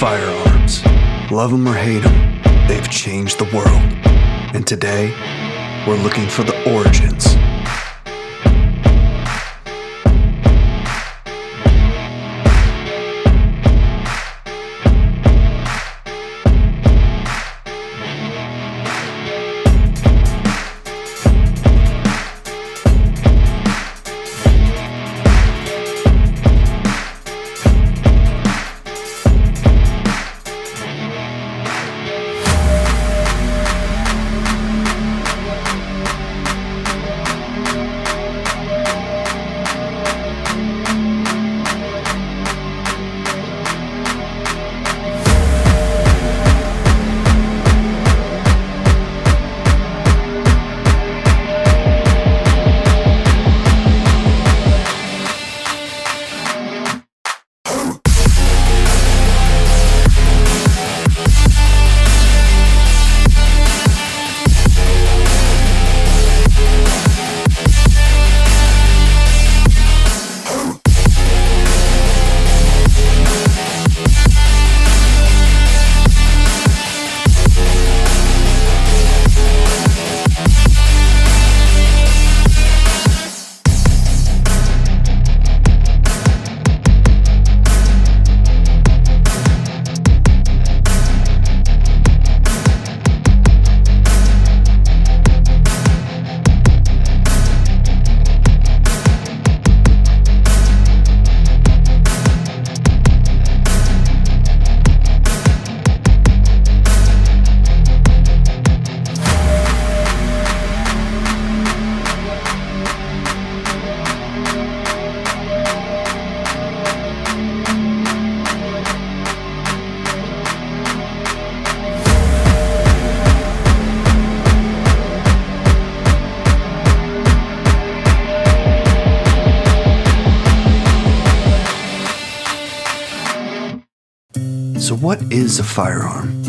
Firearms. Love them or hate them, they've changed the world. And today, we're looking for the origins. So what is a firearm?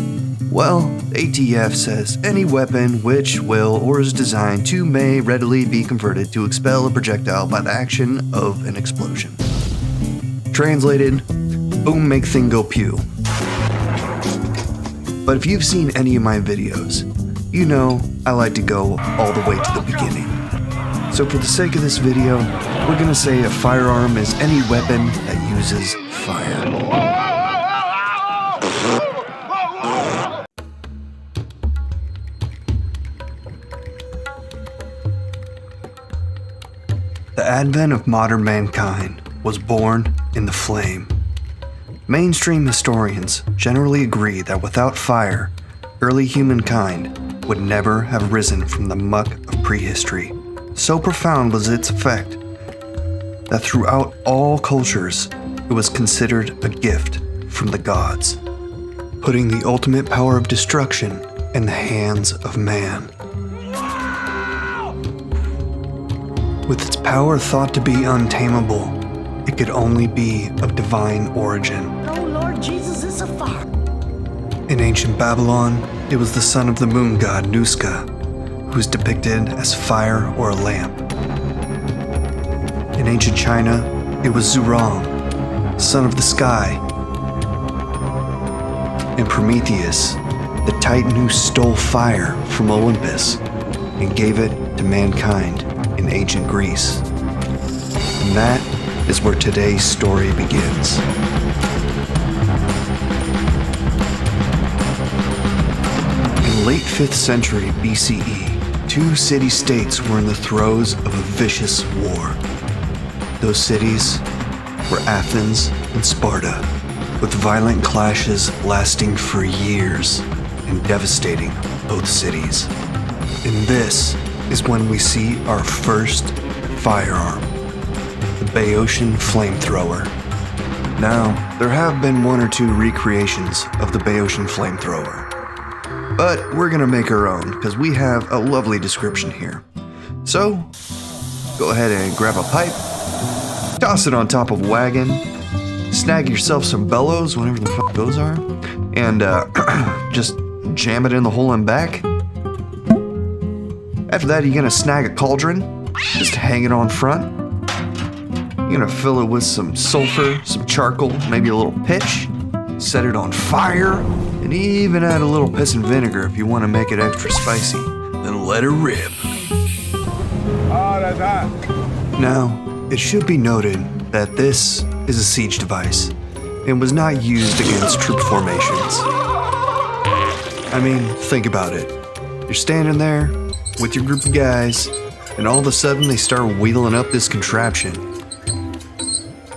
Well, ATF says any weapon which will or is designed to may readily be converted to expel a projectile by the action of an explosion. Translated, boom, make thing go pew. But if you've seen any of my videos, you know I like to go all the way to the beginning. So for the sake of this video, we're gonna say a firearm is any weapon that uses fire. The advent of modern mankind was born in the flame. Mainstream historians generally agree that without fire, early humankind would never have risen from the muck of prehistory. So profound was its effect that throughout all cultures, it was considered a gift from the gods, putting the ultimate power of destruction in the hands of man. With its power thought to be untamable, it could only be of divine origin. Oh Lord Jesus is a fire. In ancient Babylon, it was the son of the moon god Nuska, who is depicted as fire or a lamp. In ancient China, it was Zhurong, son of the sky. In Prometheus, the Titan who stole fire from Olympus and gave it to mankind in ancient Greece. And that is where today's story begins. In late 5th century BCE, two city-states were in the throes of a vicious war. Those cities were Athens and Sparta, with violent clashes lasting for years and devastating both cities. And this is when we see our first firearm, the Boeotian flamethrower. Now, there have been one or two recreations of the Boeotian flamethrower, but we're gonna make our own because we have a lovely description here. So, go ahead and grab a pipe, toss it on top of a wagon, snag yourself some bellows, whatever the fuck those are, and just jam it in the hole and back. After that, you're gonna snag a cauldron, just hang it on front. You're gonna fill it with some sulfur, some charcoal, maybe a little pitch. set it on fire, and even add a little piss and vinegar if you want to make it extra spicy. Then let it rip. Now, it should be noted that this is a siege device and was not used against troop formations. I mean, think about it. You're standing there with your group of guys, and all of a sudden they start wheeling up this contraption.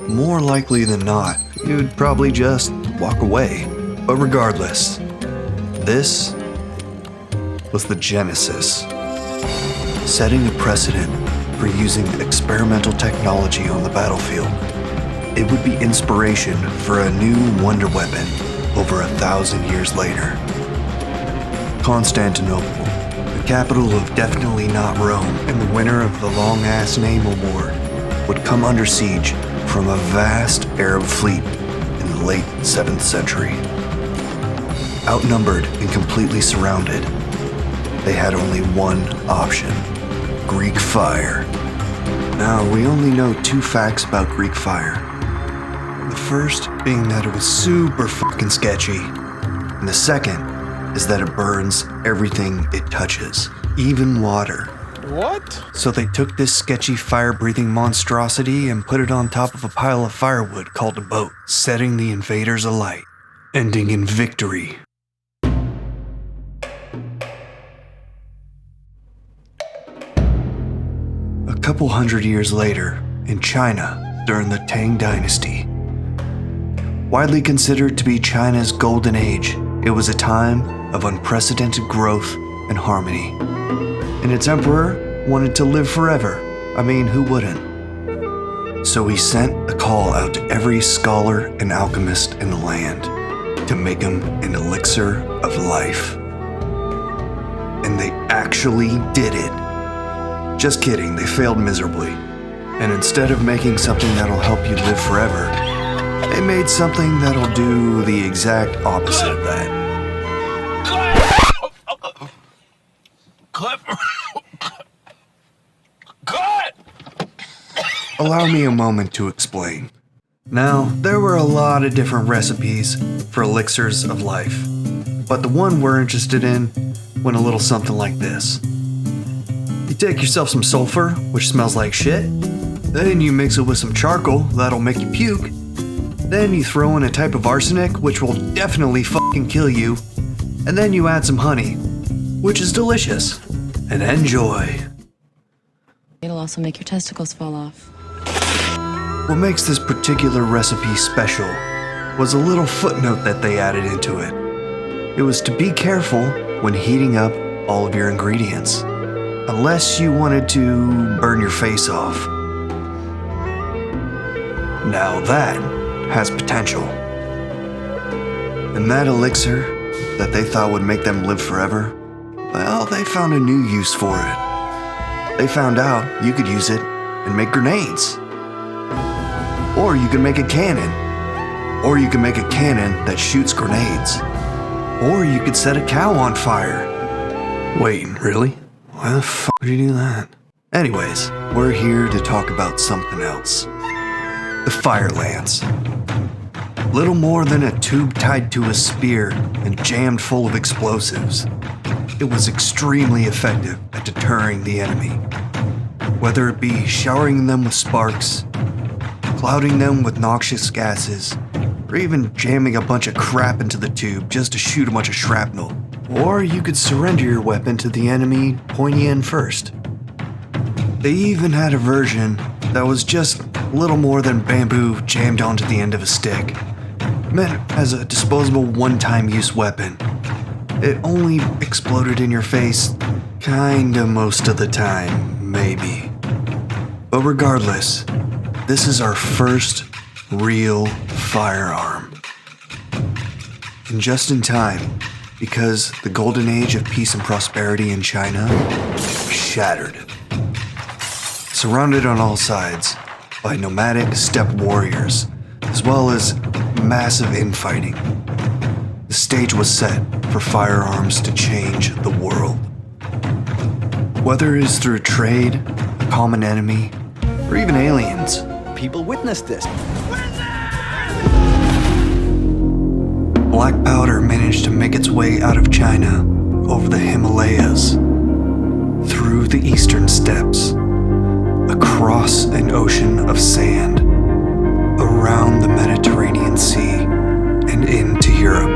More likely than not, you'd probably just walk away. But regardless, this was the genesis, setting a precedent for using experimental technology on the battlefield. It would be inspiration for a new wonder weapon over 1,000 years later. Constantinople, the capital of definitely not Rome, and the winner of the long-ass name award, would come under siege from a vast Arab fleet in the late 7th century. Outnumbered and completely surrounded, they had only one option: Greek fire. Now, we only know 2 facts about Greek fire. The first being that it was super fucking sketchy, and the second is that it burns everything it touches, even water. What? So they took this sketchy fire-breathing monstrosity and put it on top of a pile of firewood called a boat, setting the invaders alight, ending in victory. A couple hundred years later, in China, during the Tang Dynasty, widely considered to be China's golden age, it was a time of unprecedented growth and harmony. And its emperor wanted to live forever. I mean, who wouldn't? So he sent a call out to every scholar and alchemist in the land to make him an elixir of life. And they actually did it. Just kidding, they failed miserably. And instead of making something that'll help you live forever, they made something that'll do the exact opposite of that. Allow me a moment to explain. Now, there were a lot of different recipes for elixirs of life, but the one we're interested in went a little something like this. You take yourself some sulfur, which smells like shit, then you mix it with some charcoal, that'll make you puke, then you throw in a type of arsenic, which will definitely fucking kill you, and then you add some honey, which is delicious. And enjoy. It'll also make your testicles fall off. What makes this particular recipe special was a little footnote that they added into it. It was to be careful when heating up all of your ingredients, unless you wanted to burn your face off. Now that has potential. And that elixir that they thought would make them live forever, well, they found a new use for it. They found out you could use it and make grenades. Or you could make a cannon. Or you could make a cannon that shoots grenades. Or you could set a cow on fire. Wait, really? Why the fuck would you do that? Anyways, we're here to talk about something else. The fire lance. Little more than a tube tied to a spear and jammed full of explosives. It was extremely effective at deterring the enemy. Whether it be showering them with sparks, clouding them with noxious gases, or even jamming a bunch of crap into the tube just to shoot a bunch of shrapnel. Or you could surrender your weapon to the enemy pointy end first. They even had a version that was just little more than bamboo jammed onto the end of a stick, meant as a disposable one-time use weapon. It only exploded in your face, kinda most of the time, maybe. But regardless, this is our first real firearm. And just in time, because the golden age of peace and prosperity in China was shattered. Surrounded on all sides by nomadic steppe warriors, as well as massive infighting, the stage was set for firearms to change the world. Whether it is through trade, a common enemy, or even aliens, People witnessed this. black powder managed to make its way out of China, over the Himalayas, through the eastern steppes, across an ocean of sand, around the Mediterranean Sea, and into Europe.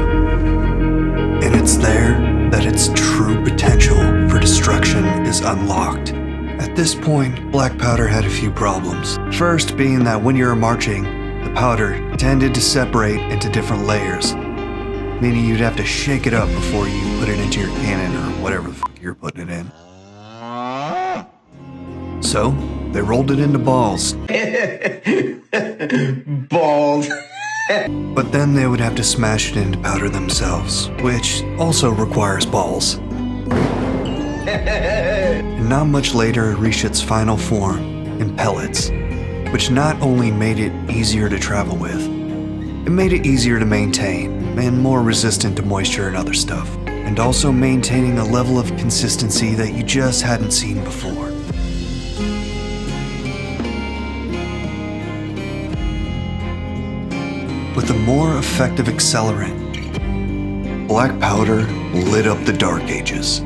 And it's there that its true potential for destruction is unlocked. At this point, black powder had a few problems. First being that when you were marching, the powder tended to separate into different layers, meaning you'd have to shake it up before you put it into your cannon or whatever the fuck you're putting it in. So, they rolled it into balls. Balls. But then they would have to smash it into powder themselves, which also requires balls. And not much later, it reached its final form in pellets, which not only made it easier to travel with, it made it easier to maintain and more resistant to moisture and other stuff, and also maintaining a level of consistency that you just hadn't seen before. With a more effective accelerant, black powder lit up the Dark Ages,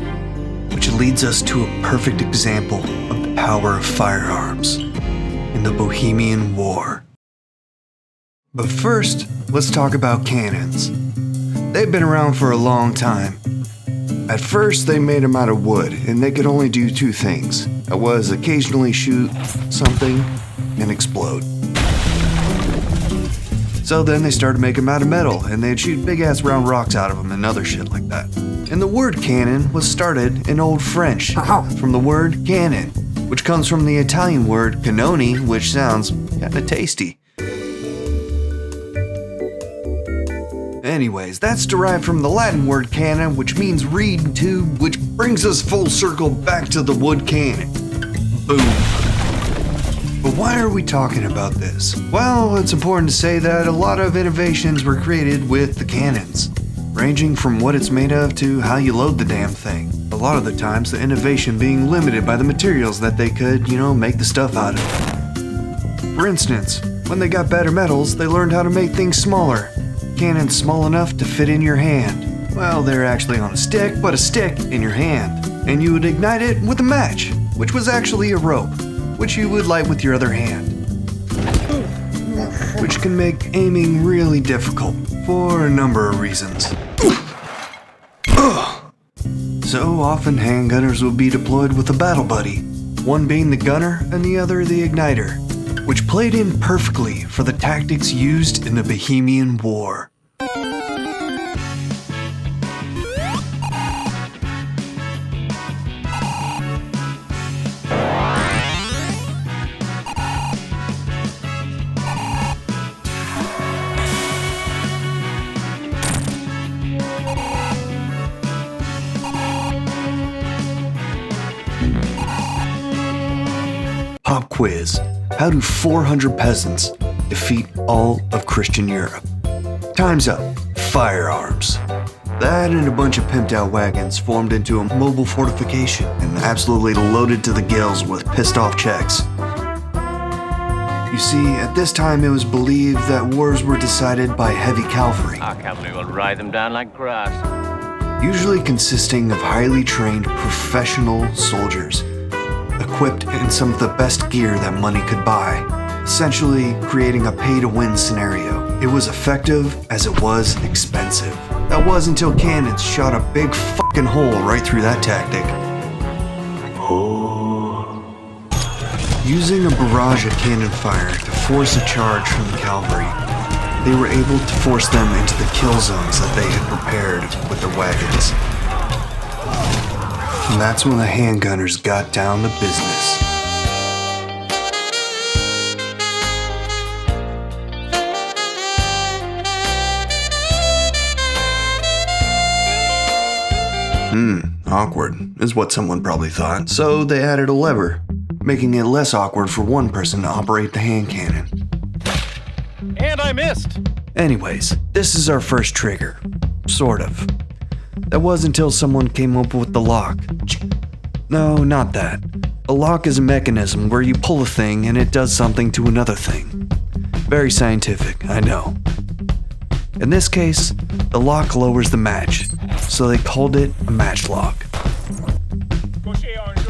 which leads us to a perfect example of the power of firearms in the Bohemian War. But first, let's talk about cannons. They've been around for a long time. At first, they made them out of wood, and they could only do two things. That was occasionally shoot something and explode. So then they started making them out of metal, and they'd shoot big-ass round rocks out of them and other shit like that. And the word cannon was started in Old French, from the word cannon, which comes from the Italian word cannoni, which sounds kinda tasty. Anyways, that's derived from the Latin word cannon, which means reed and tube, which brings us full circle back to the wood cannon. Boom. But why are we talking about this? Well, it's important to say that a lot of innovations were created with the cannons, ranging from what it's made of to how you load the damn thing. A lot of the times, the innovation being limited by the materials that they could, make the stuff out of. For instance, when they got better metals, they learned how to make things smaller. Cannons small enough to fit in your hand. Well, they're actually on a stick, but a stick in your hand. And you would ignite it with a match, which was actually a rope, which you would light with your other hand, which can make aiming really difficult for a number of reasons. So often handgunners would be deployed with a battle buddy, one being the gunner and the other the igniter, which played in perfectly for the tactics used in the Bohemian War. Pop quiz. How do 400 peasants defeat all of Christian Europe? Time's up. Firearms. That and a bunch of pimped out wagons formed into a mobile fortification and absolutely loaded to the gills with pissed off Czechs. You see, at this time it was believed that wars were decided by heavy cavalry. Our cavalry will ride them down like grass. Usually consisting of highly trained professional soldiers, equipped in some of the best gear that money could buy, essentially creating a pay-to-win scenario. It was effective as it was expensive. That was until cannons shot a big fucking hole right through that tactic. Using a barrage of cannon fire to force a charge from the cavalry, they were able to force them into the kill zones that they had prepared with their wagons. And that's when the handgunners got down to business. Awkward, is what someone probably thought. So they added a lever, making it less awkward for one person to operate the hand cannon. And I missed! Anyways, this is our first trigger. Sort of. That was until someone came up with the lock. No, not that. A lock is a mechanism where you pull a thing and it does something to another thing. Very scientific, I know. In this case, the lock lowers the match, so they called it a matchlock.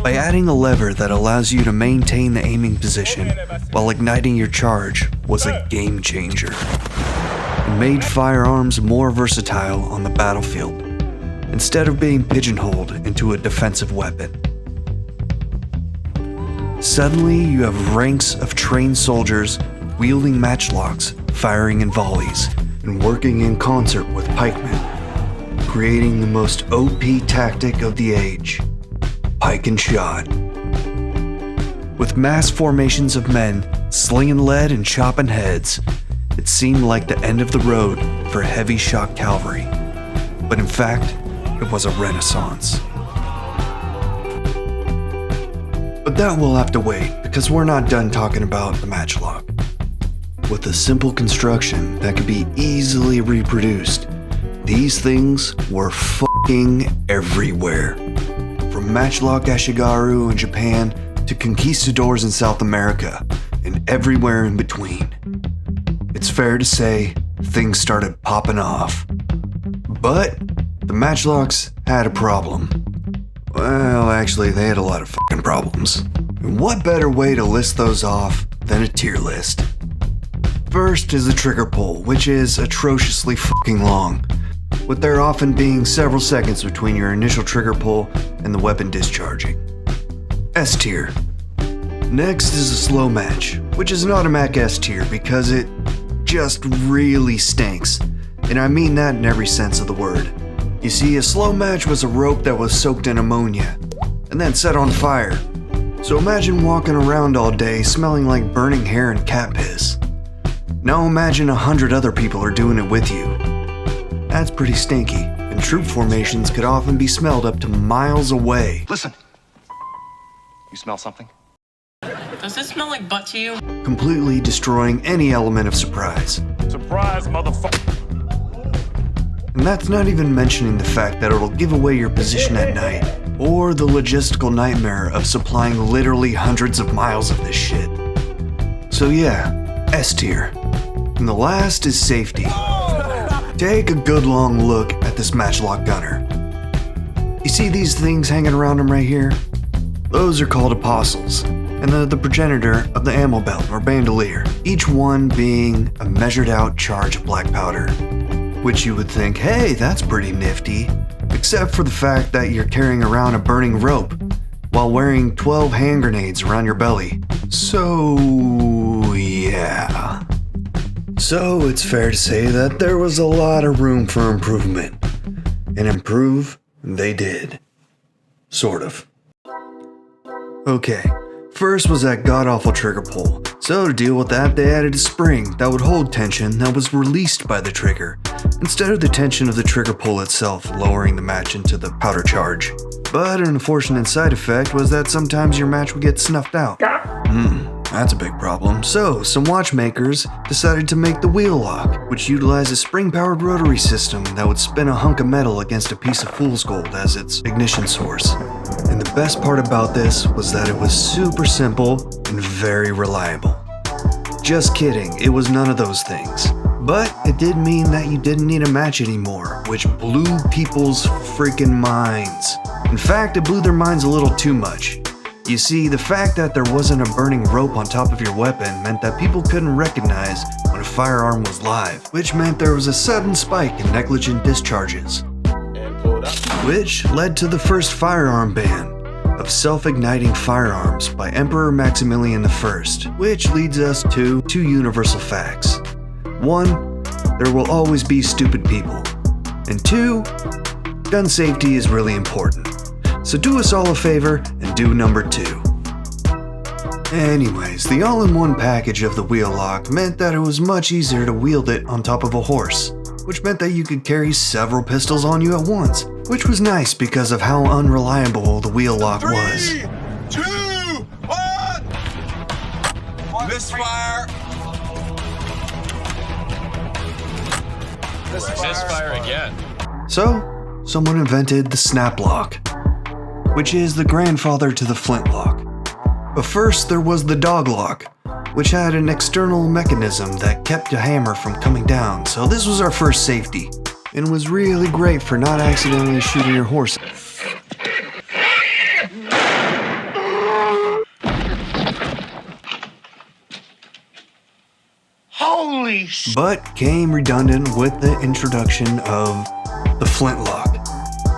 By adding a lever that allows you to maintain the aiming position while igniting your charge was a game changer. It made firearms more versatile on the battlefield, instead of being pigeonholed into a defensive weapon. Suddenly, you have ranks of trained soldiers wielding matchlocks, firing in volleys, and working in concert with pikemen, creating the most OP tactic of the age, pike and shot. With mass formations of men slinging lead and chopping heads, it seemed like the end of the road for heavy shock cavalry, but in fact, it was a renaissance. But that will have to wait, because we're not done talking about the matchlock. With a simple construction that could be easily reproduced, these things were fucking everywhere. From Matchlock Ashigaru in Japan to conquistadors in South America and everywhere in between. It's fair to say things started popping off. But the matchlocks had a problem. Well, actually, they had a lot of fucking problems. And what better way to list those off than a tier list? First is the trigger pull, which is atrociously fucking long, with there often being several seconds between your initial trigger pull and the weapon discharging. S tier. Next is a slow match, which is an automatic S tier because it just really stinks, and I mean that in every sense of the word. You see, a slow match was a rope that was soaked in ammonia and then set on fire. So imagine walking around all day smelling like burning hair and cat piss. Now imagine 100 other people are doing it with you. That's pretty stinky, and troop formations could often be smelled up to miles away. Listen. You smell something? Does this smell like butt to you? Completely destroying any element of surprise. Surprise, motherfucker. And that's not even mentioning the fact that it'll give away your position at night, or the logistical nightmare of supplying literally hundreds of miles of this shit. So yeah, S tier. And the last is safety. Take a good long look at this matchlock gunner. You see these things hanging around him right here? Those are called apostles, and they're the progenitor of the ammo belt or bandolier, each one being a measured out charge of black powder. Which you would think, hey, that's pretty nifty, except for the fact that you're carrying around a burning rope while wearing 12 hand grenades around your belly. So, yeah. So it's fair to say that there was a lot of room for improvement. And improve, they did. Sort of. Okay, first was that god-awful trigger pull. So to deal with that, they added a spring that would hold tension that was released by the trigger, instead of the tension of the trigger pull itself lowering the match into the powder charge. But an unfortunate side effect was that sometimes your match would get snuffed out. That's a big problem. So some watchmakers decided to make the wheel lock, which utilized a spring-powered rotary system that would spin a hunk of metal against a piece of fool's gold as its ignition source. And the best part about this was that it was super simple and very reliable. Just kidding, it was none of those things. But it did mean that you didn't need a match anymore, which blew people's freaking minds. In fact, it blew their minds a little too much. You see, the fact that there wasn't a burning rope on top of your weapon meant that people couldn't recognize when a firearm was live, which meant there was a sudden spike in negligent discharges, which led to the first firearm ban of self-igniting firearms by Emperor Maximilian I, which leads us to two universal facts. 1, there will always be stupid people. And 2, gun safety is really important. So do us all a favor and do number 2. Anyways, the all-in-one package of the wheel lock meant that it was much easier to wield it on top of a horse, which meant that you could carry several pistols on you at once, which was nice because of how unreliable the wheel lock was. 3, 2, 1! Misfire! Misfire again. So, someone invented the snap lock, which is the grandfather to the flintlock. But first there was the dog lock, which had an external mechanism that kept a hammer from coming down, so this was our first safety, and was really great for not accidentally shooting your horse. Holy But came redundant with the introduction of the flintlock,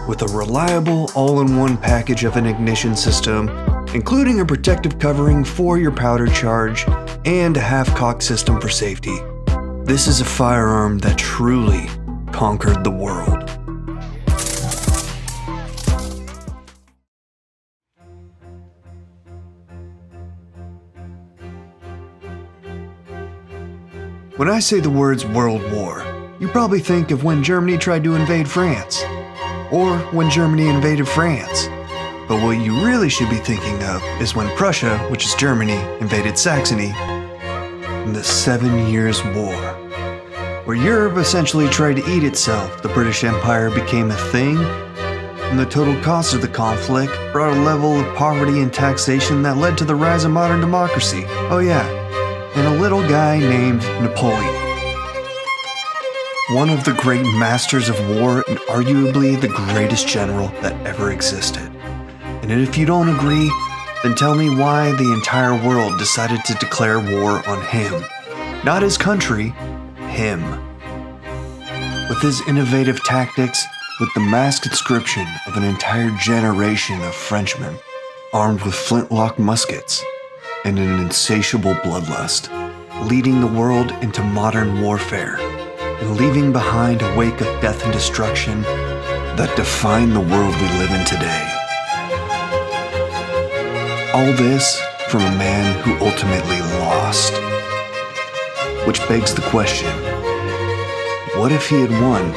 with a reliable all-in-one package of an ignition system, including a protective covering for your powder charge and a half-cock system for safety. This is a firearm that truly conquered the world. When I say the words World War, you probably think of when Germany tried to invade France, or when Germany invaded France. But what you really should be thinking of is when Prussia, which is Germany, invaded Saxony in the 7 Years' War. Where Europe essentially tried to eat itself, the British Empire became a thing, and the total cost of the conflict brought a level of poverty and taxation that led to the rise of modern democracy. Oh yeah, and a little guy named Napoleon. One of the great masters of war and arguably the greatest general that ever existed. And if you don't agree, then tell me why the entire world decided to declare war on him. Not his country, him. With his innovative tactics, with the mass conscription of an entire generation of Frenchmen, armed with flintlock muskets, and an insatiable bloodlust, leading the world into modern warfare, and leaving behind a wake of death and destruction that define the world we live in today. All this from a man who ultimately lost. Which begs the question, what if he had won?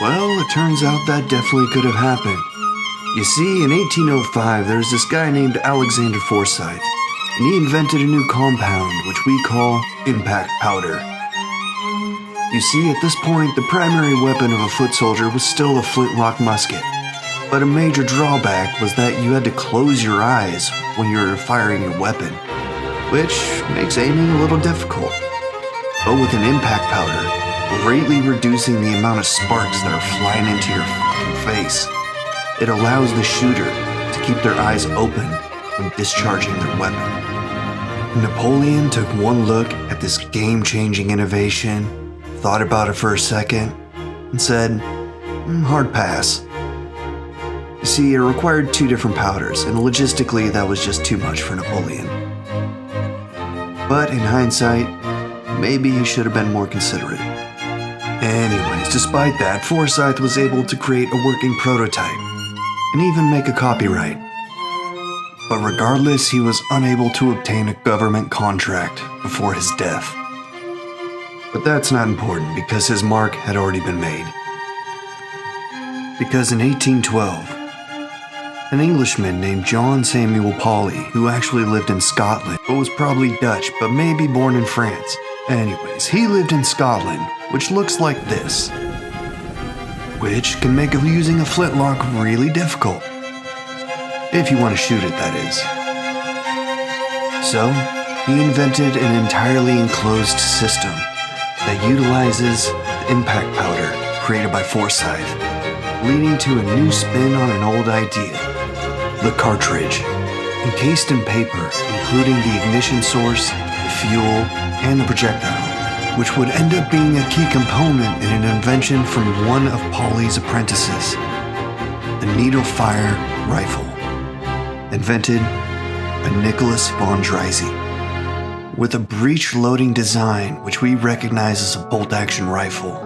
Well, it turns out that definitely could have happened. You see, in 1805, there's this guy named Alexander Forsyth, and he invented a new compound, which we call impact powder. You see, at this point, the primary weapon of a foot soldier was still a flintlock musket. But a major drawback was that you had to close your eyes when you were firing your weapon, which makes aiming a little difficult. But with an impact powder, greatly reducing the amount of sparks that are flying into your fucking face, it allows the shooter to keep their eyes open when discharging their weapon. Napoleon took one look at this game-changing innovation, thought about it for a second, and said, hard pass. You see, it required 2 different powders, and logistically that was just too much for Napoleon. But in hindsight, maybe he should have been more considerate. Anyways, despite that, Forsyth was able to create a working prototype, and even make a copyright. But regardless, he was unable to obtain a government contract before his death. But that's not important because his mark had already been made. Because in 1812, an Englishman named John Samuel Pauly, who actually lived in Scotland, but was probably Dutch, but maybe born in France. Anyways, he lived in Scotland, which looks like this, which can make using a flintlock really difficult. If you want to shoot it, that is. So, he invented an entirely enclosed system that utilizes the impact powder created by Forsyth, leading to a new spin on an old idea, the cartridge, encased in paper, including the ignition source, the fuel, and the projectile, which would end up being a key component in an invention from one of Pauly's apprentices, the needle fire rifle, invented by Nicholas von Dreyse, with a breech-loading design which we recognize as a bolt-action rifle,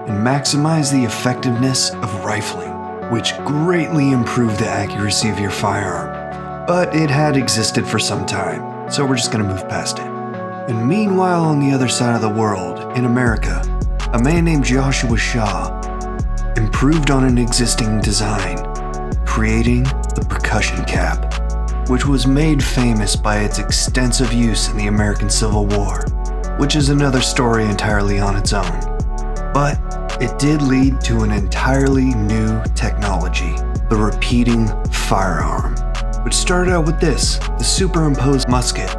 and maximize the effectiveness of rifling, which greatly improved the accuracy of your firearm. But it had existed for some time, so we're just going to move past it. And meanwhile, on the other side of the world, in America, a man named Joshua Shaw improved on an existing design, creating the percussion cap, which was made famous by its extensive use in the American Civil War, which is another story entirely on its own. But it did lead to an entirely new technology, the repeating firearm, which started out with this, the superimposed musket,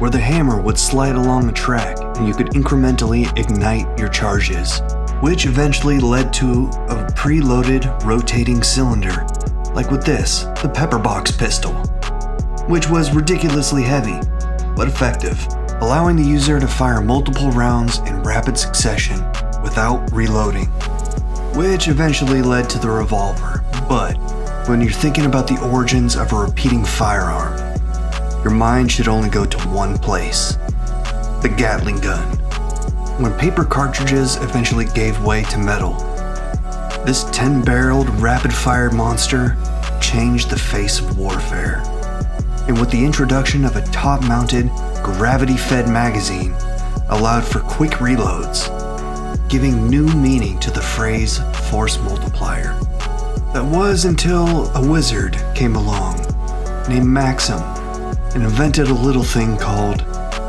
where the hammer would slide along the track and you could incrementally ignite your charges, which eventually led to a preloaded rotating cylinder, like with this, the pepper box pistol, which was ridiculously heavy, but effective, allowing the user to fire multiple rounds in rapid succession without reloading, which eventually led to the revolver. But when you're thinking about the origins of a repeating firearm, your mind should only go to one place: the Gatling gun. When paper cartridges eventually gave way to metal, this 10-barreled rapid-fire monster changed the face of warfare. And with the introduction of a top-mounted, gravity-fed magazine, allowed for quick reloads, giving new meaning to the phrase force multiplier. That was until a wizard came along named Maxim and invented a little thing called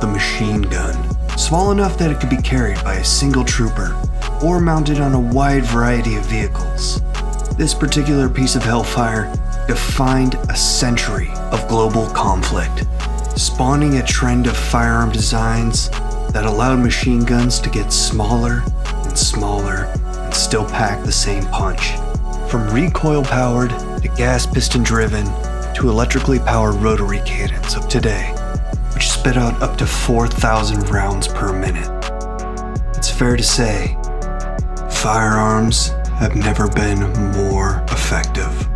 the machine gun, small enough that it could be carried by a single trooper or mounted on a wide variety of vehicles. This particular piece of hellfire defined a century of global conflict, spawning a trend of firearm designs that allowed machine guns to get smaller and smaller and still pack the same punch. From recoil-powered to gas piston-driven to electrically powered rotary cannons of today, which spit out up to 4,000 rounds per minute. It's fair to say, firearms have never been more effective.